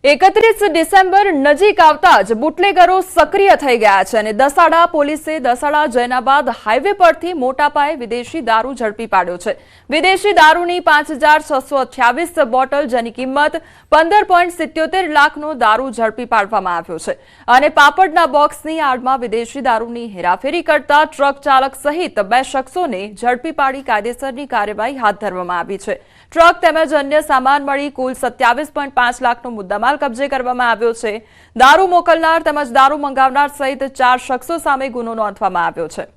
31 December નજીક આવતા જ બુટલેગરો સક્રિય થઈ ગયા છે અને દસાડા પોલીસે દસાડા જૈનાબાદ હાઈવે પરથી મોટા પાયે વિદેશી દારૂ ઝડપી પાડ્યો છે। વિદેશી દારૂની 5628 બોટલ જેની કિંમત 15.77 લાખનો દારૂ ઝડપી પાડવામાં આવ્યો છે અને પાપડના બોક્સની આડમાં વિદેશી દારૂની હેરાફેરી કરતા ટ્રક ચાલક સહિત 2 શખ્સોને ઝડપી પાડી કાયદેસરની કાર્યવાહી હાથ ધરવામાં આવી છે। ટ્રક તેમજ અન્ય સામાન મળી કુલ 27.5 લાખનો મુદ્દામાલ કબજે કરવામાં આવ્યો છે। દારૂ મોકલનાર તેમજ દારૂ મંગાવનાર સહિત 4 શખ્સો સામે ગુનો નોંધવામાં આવ્યો છે।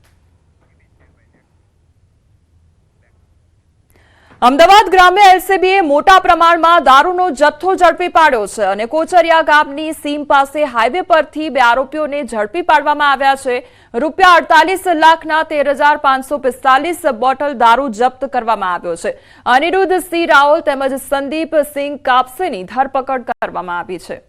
અમદાવાદ ગ્રામ્ય એલસીબીએ મોટા પ્રમાણમાં દારૂનો જથ્થો ઝડપી પાડ્યો છે અને કોચરિયા ગામની સીમ પાસે હાઈવે પરથી 2 આરોપીઓને ઝડપી પાડવામાં આવ્યા છે। રૂપિયા 48 લાખના 13,545 બોટલ દારૂ જપ્ત કરવામાં આવ્યો છે। અનિરુદ્ધ સિંહ રાઓલ તેમજ સંદીપ સિંહ કાપસેની ધરપકડ કરવામાં આવી છે।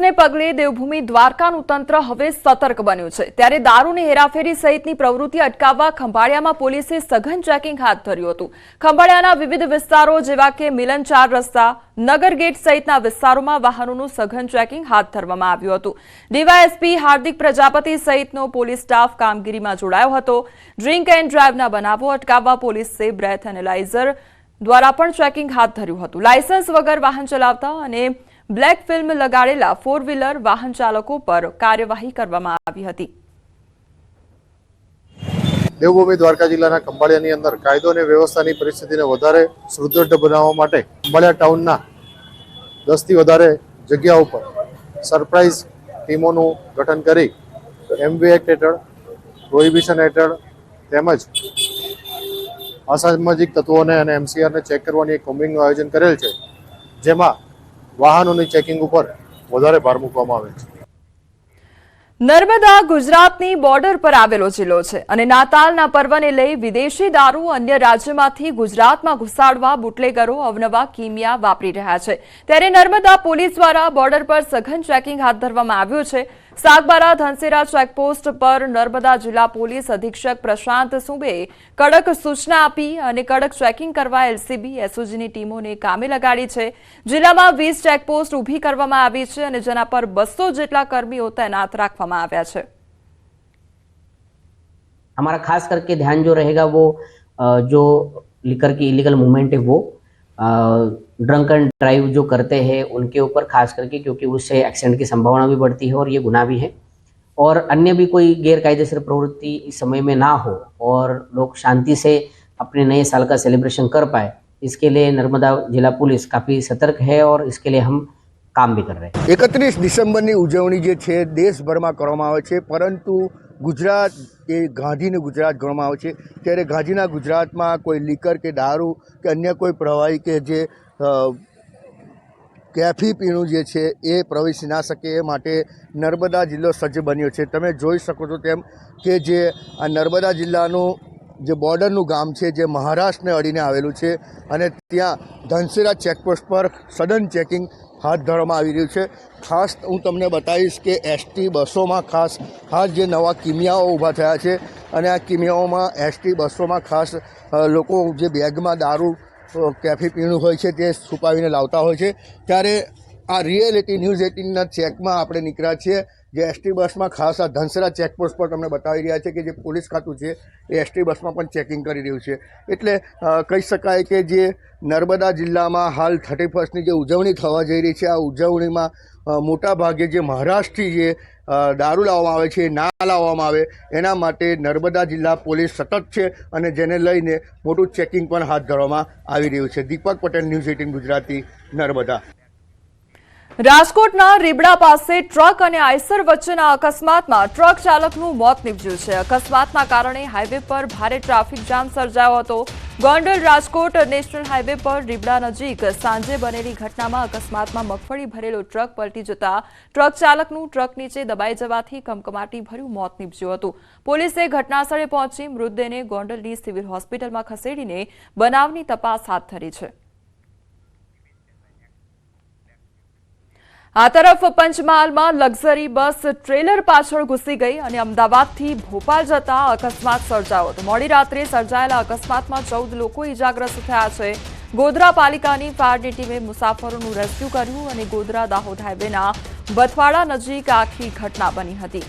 ने पगले देवभूमि द्वारकाનું તંત્ર હવે સતર્ક બન્યું છે ત્યારે દારૂની હેરાફેરી સહિતની પ્રવૃત્તિ અટકાવવા ખંભાળિયામાં પોલીસે સઘન ચેકિંગ હાથ ધર્યું હતું। ખંભાળિયાના વિવિધ વિસ્તારો જેવા કે મિલન 4 રસ્તા, નગર ગેટ સહિતના વિસ્તારોમાં વાહનોનું સઘન ચેકિંગ હાથ ધરવામાં આવ્યું હતું। ડીવાયએસપી હાર્દિક પ્રજાપતિ સહિતનો પોલીસ સ્ટાફ કામગીરીમાં જોડાયો હતો। ડ્રિંક એન્ડ ડ્રાઈવના બનાવો અટકાવવા પોલીસે બ્રેથ એનાલાઇઝર દ્વારા પણ ચેકિંગ હાથ ધર્યું હતું। લાયસન્સ વગર વાહન ચલાવતા અને બ્લેક ફિલ્મ લગાડેલા 4 વ્હીલર વાહન ચાલકો પર કાર્યવાહી કરવામાં આવી હતી। દેવભૂમિ દ્વારકા જિલ્લાના ખંભાળિયાની અંદર કાયદો અને વ્યવસ્થાની પરિસ્થિતિને વધારે સુદૃઢ બનાવવા માટે ખંભાળિયા ટાઉનના 10 થી વધારે જગ્યાઓ પર સરપ્રાઇઝ ટીમોનું ગઠન કરી એમવી એક્ટ હેઠળ, પ્રોહિબિશન હેઠળ તેમજ અસામાજિક તત્વોને અને એમસીઆરને ચેક કરવાની એક કોમ્બિંગનું આયોજન કરેલ છે, જેમાં વાહનોની ચેકિંગ ઉપર વધારે ભાર મૂકવામાં આવે છે। નર્મદા ગુજરાતની બોર્ડર પર આવેલો જિલ્લો છે અને નાતાલના પર્વને લઈ વિદેશી દારૂ અન્ય રાજ્યમાંથી ગુજરાતમાં ઘુસાડવા બુટલેગરો અવનવા કિમિયા વાપરી રહ્યા છે। ત્યારે નર્મદા પોલીસ દ્વારા બોર્ડર પર સઘન ચેકિંગ હાથ ધરવામાં આવ્યું છે। સાગબારા ધનસેરા ચેકપોસ્ટ પર નર્મદા જિલ્લા પોલીસ અધિક્ષક પ્રશાંત સુબેએ કડક સૂચના આપી અને કડક ચેકિંગ કરવા એલસીબી એસઓજીની ટીમોને કામે લગાડી છે। જિલ્લામાં 20 ચેકપોસ્ટ ઊભી કરવામાં આવી છે અને જેના પર 200 જેટલા કર્મીઓ તૈનાત રાખવામાં આવ્યા છે। हमारा खास करके ध्यान जो रहेगा वो जो लिकर की इलीगल मूवमेंट है वो ड्रंक एंड ड्राइव जो करते हैं उनके ऊपर खास करके, क्योंकि उससे एक्सीडेंट की संभावना भी बढ़ती है और ये गुनाह भी है। और अन्य भी कोई गैरकायदेसर प्रवृत्ति इस समय में ना हो और लोग शांति से अपने नए साल का सेलिब्रेशन कर पाए, इसके लिए नर्मदा जिला पुलिस काफ़ी सतर्क है और इसके लिए हम કામ બી કર રહે છે। 31 ડિસેમ્બરની ઉજવણી જે છે દેશભરમાં કરવામાં આવે છે, પરંતુ ગુજરાત એ ગાંધીનું ગુજરાત ગણવામાં આવે છે। ત્યારે ગાંધીના ગુજરાતમાં કોઈ લીકર કે દારૂ કે અન્ય કોઈ પ્રવાહી કે જે કેફી પીણું જે છે એ પ્રવેશી ના શકે એ માટે નર્મદા જિલ્લો સજ્જ બન્યો છે। તમે જોઈ શકો છો તેમ કે જે આ નર્મદા જિલ્લાનું જે બોર્ડરનું ગામ છે જે મહારાષ્ટ્રને અડીને આવેલું છે અને ત્યાં ધનસેરા ચેકપોસ્ટ પર સડન ચેકિંગ હાથ ધરવામાં આવી રહ્યું છે। ખાસ હું તમને બતાવીશ કે એસટી બસોમાં ખાસ જે નવા કિમિયાઓ ઊભા થયા છે અને આ કિમિયાઓમાં એસટી બસોમાં ખાસ લોકો જે બેગમાં દારૂ કેફી પીણું હોય છે તે છુપાવીને લાવતા હોય છે। ત્યારે આ રિયાલિટી ન્યૂઝ 18ના ચેકમાં આપણે નીકળ્યા છીએ, જે એસટી બસમાં ખાસ આ ધનસેરા ચેકપોસ્ટ પર તમને બતાવી રહ્યા છે કે જે પોલીસ ખાતું છે એ એસટી બસમાં પણ ચેકિંગ કરી રહ્યું છે। એટલે કહી શકાય કે જે નર્મદા જિલ્લામાં હાલ 31ની જે ઉજવણી થવા જઈ રહી છે, આ ઉજવણીમાં મોટા ભાગે જે મહારાષ્ટ્રથી જે દારૂ લાવવામાં આવે છે ના લાવવામાં આવે એના માટે નર્મદા જિલ્લા પોલીસ સતત છે અને જેને લઈને મોટું ચેકિંગ પણ હાથ ધરવામાં આવી રહ્યું છે। દીપક પટેલ, ન્યૂઝ 18 ગુજરાતી, નર્મદા। રાજકોટના રીબડા પાસે ટ્રક અને આઈસર વચ્ચેના અકસ્માતમાં ટ્રક ચાલકનું મોત નીપજ્યું છે। અકસ્માતના કારણે હાઈવે પર ભારે ટ્રાફિક જામ સર્જાયો હતો। ગોંડલ રાજકોટ નેશનલ હાઈવે પર રીબડા નજીક સાંજે બનેલી ઘટનામાં અકસ્માતમાં મગફળી ભરેલો ટ્રક પલટી જતા ટ્રક ચાલકનું ટ્રક નીચે દબાઈ જવાથી કમકમાટી ભર્યું મોત નીપજ્યું હતું। પોલીસે ઘટનાસ્થળે પહોંચી મૃતદેહને ગોંડલની સિવિલ હોસ્પિટલમાં ખસેડીને બનાવની તપાસ હાથ ધરી છે। આ તરફ પંચમહાલમાં લક્ઝરી બસ ટ્રેલર પાછળ ઘૂસી ગઈ અને અમદાવાદથી ભોપાલ જતા અકસ્માત સર્જાયો હતો. મોડી રાત્રે સર્જાયેલા અકસ્માતમાં 14 લોકો ઇજાગ્રસ્ત થયા છે. ગોધરા પાલિકાની ફાયરની ટીમે મુસાફરોનું રેસ્ક્યુ કર્યું અને ગોધરા દાહોદ હાઈવેના બથવાડા નજીક આખી ઘટના બની હતી.